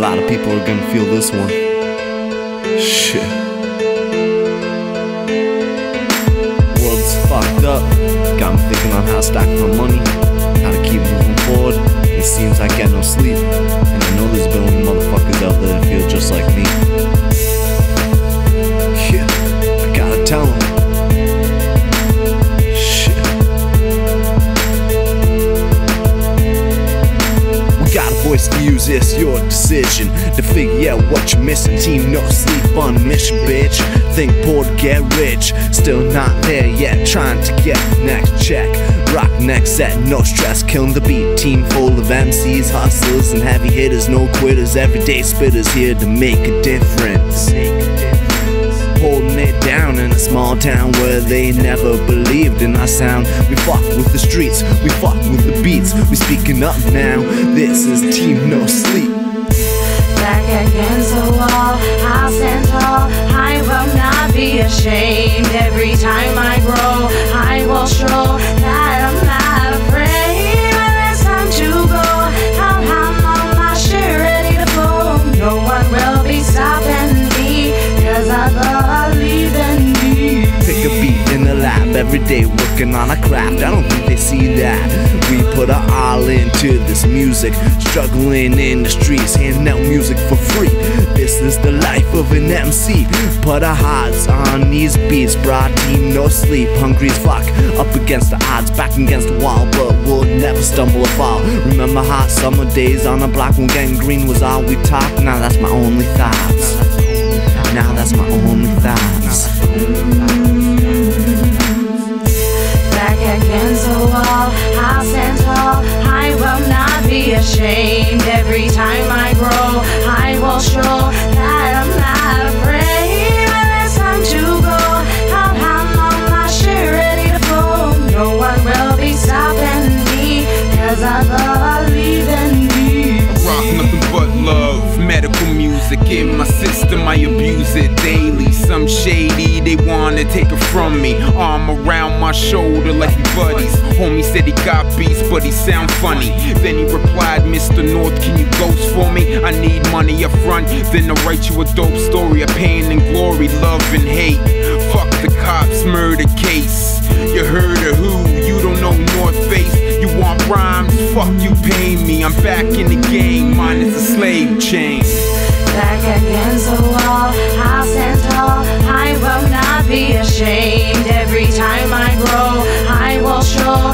lot of people are gonna feel this one. Shit. World's fucked up. Got me thinking on how to stack my money, how to keep moving forward. It seems I get no sleep, and I know there's a billion motherfuckers out there that feel just like me. Yeah, I gotta tell them. Voice to use, it's your decision to figure out what you're missing. Team no sleep on a mission, bitch. Think poor to get rich, still not there yet. Trying to get next check. Rock next set, no stress, killing the beat. Team full of MCs, hustlers, and heavy hitters. No quitters, everyday spitters here to make a difference. Holding it down in a small town where they never believed in our sound. We fuck with the streets, we fuck with the beats. We speaking up now, this is Team No Sleep. Back against the wall, I'll stand tall. I will not be ashamed. Every time I grow, I will show that I'm not afraid. When it's time to go out, I'm on my shit, ready to flow. No one will be stopping me, 'cause I believe in me. Pick a beat in the lab every day, working on a craft. I don't think they see that. We put our all into this music, struggling in the streets, handing out music for free. This is the life of an MC. Put our hearts on these beats, brought Team No Sleep. Hungry as fuck, up against the odds, back against the wall, but we'll never stumble or fall. Remember hot summer days on the block when getting green was all we talked. Now that's my only thoughts. Now that's my only thoughts. Back against the wall, I'll stand tall. I will not be ashamed. Every time I grow, I will show that I'm not afraid. When it's time to go out, I'm on my shit, ready to flow. No one will be stopping me, 'cause I believe in me. Rock nothing but love, medical music in my system, I abuse it daily. Some shady, they wanna take it from me. Arm around my shoulder like we buddies. Homie said he got beats, but he sound funny. Then he replied, Mr. North, can you ghost for me? I need money up front, then I'll write you a dope story of pain and glory, love and hate. Fuck the cops, murder case. You heard of who? You don't know North Face. You want rhymes? Fuck you, pay me. I'm back in the game, mine is a slave chain. Back against the wall, I'll stand tall. I will not be ashamed. Every time I grow, I will show